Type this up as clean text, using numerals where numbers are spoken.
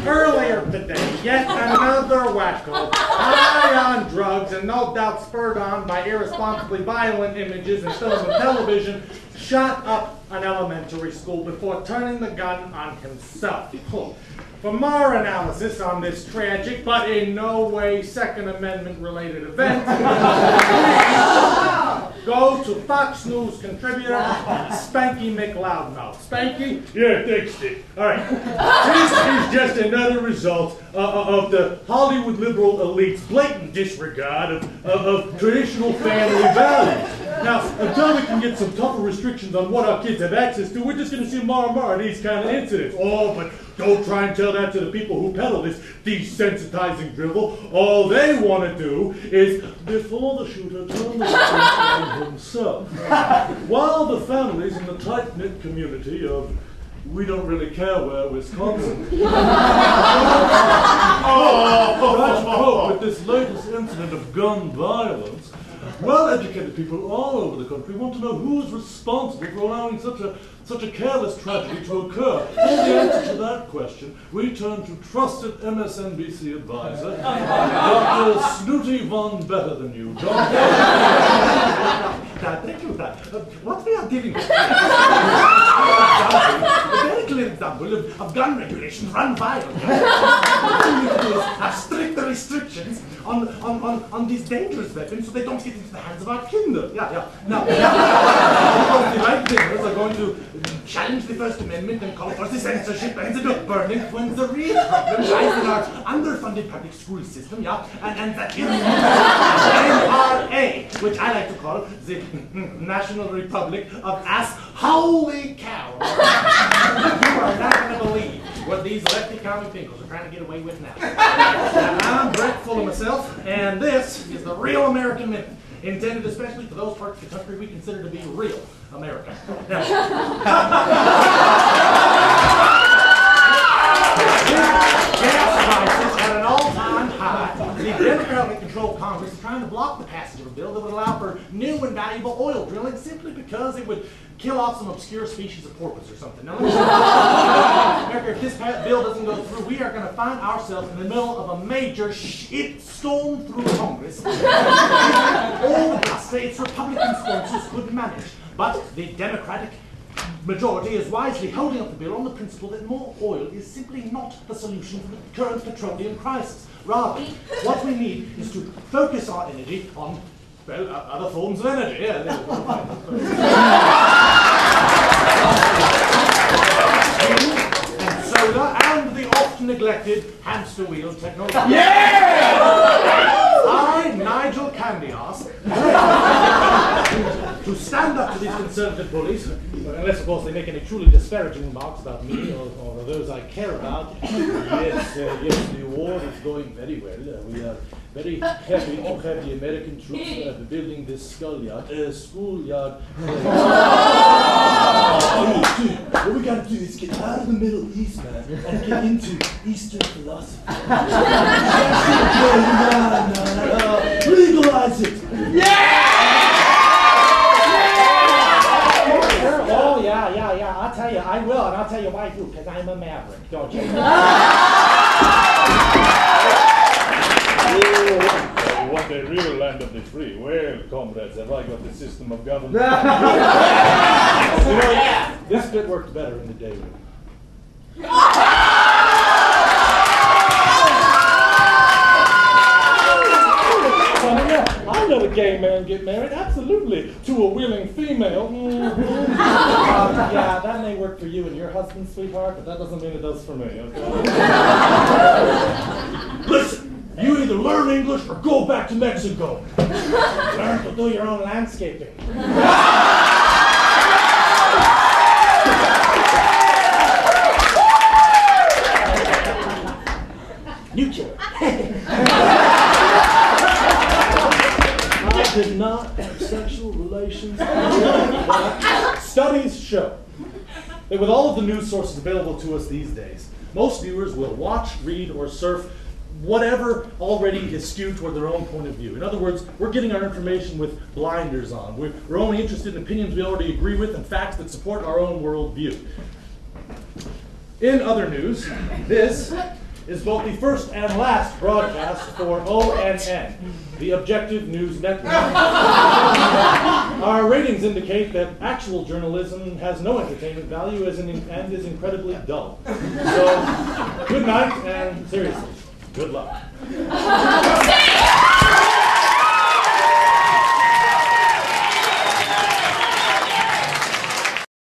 Earlier today, yet another wacko, high on drugs and no doubt spurred on by irresponsibly violent images in film and television, shot up an elementary school before turning the gun on himself. For more analysis on this tragic, but in no way Second Amendment related event, go to Fox News contributor Spanky McLoudmouth. Spanky? Yeah, thanks, Dick. All right. This is just another result of the Hollywood liberal elite's blatant disregard of traditional family values. Now, until we can get some tougher restrictions on what our kids have access to, we're just going to see more and more of these kind of incidents. Oh, but don't try and tell that to the people who peddle this desensitizing drivel. All they want to do is, before the shooter, turn the weapon on himself. While the families in the tight-knit community of we don't really care where, Wisconsin. With this latest incident of gun violence, well-educated people all over the country want to know who's responsible for allowing such a careless tragedy to occur. For the answer to that question, we turn to trusted MSNBC advisor, Dr. Snooty Von Better Than You. Thank you. What we are dealing with a very clear example of gun regulations run violent. What we need to do is have stricter restrictions on these dangerous weapons so they don't get into the hands of our kinder. Now, the right wingers are going to challenge the First Amendment and call for the censorship and the book burning when the real problem lies in our underfunded public school system, and that is NRA, which I like to call the National Republic of Ass. Holy cow! You are not going to believe what these lefty comic pinkles are trying to get away with now. I'm Brett full of myself, and this is the real American Minute, intended especially for those parts of the country we consider to be real America. Now, gas prices at an all-time high. The Democratically controlled Congress is trying to block the passage of a bill that would allow for new and valuable oil drilling simply because it would kill off some obscure species of porpoise or something. Now, let me America, if this bill doesn't go through, we are going to find ourselves in the middle of a major storm through Congress. All the bluster its Republican sponsors could manage. But the Democratic majority is wisely holding up the bill on the principle that more oil is simply not the solution to the current petroleum crisis. Rather, what we need is to focus our energy on, well, other forms of energy. And solar and the often neglected hamster wheel technology. I, Nigel Candy-Ass, to stand up to these conservative bullies, unless of course they make any truly disparaging remarks about me or those I care about. Yes, the war is going very well. We are very happy to have the American troops building this schoolyard. What we gotta do is get out of the Middle East, man, and get into Eastern philosophy. Legalize it! Oh, yeah. I'll tell you, I will, and I'll tell you why too, because I'm a maverick, don't you? You want a real land of the free? Well, comrades, have I got the system of government? This bit worked better in the day room. I let a gay man get married, absolutely, to a willing female. Yeah, that may work for you and your husband, sweetheart, but that doesn't mean it does for me, okay? Listen, you either learn English or go back to Mexico. Learn to do your own landscaping. Nuclear. I did not have sexual relations. Studies show that with all of the news sources available to us these days, most viewers will watch, read, or surf whatever already is skewed toward their own point of view. In other words, we're getting our information with blinders on. We're only interested in opinions we already agree with and facts that support our own worldview. In other news, this is both the first and last broadcast for ONN, the Objective News Network. Our ratings indicate that actual journalism has no entertainment value and is incredibly dull. So, good night, and seriously, good luck.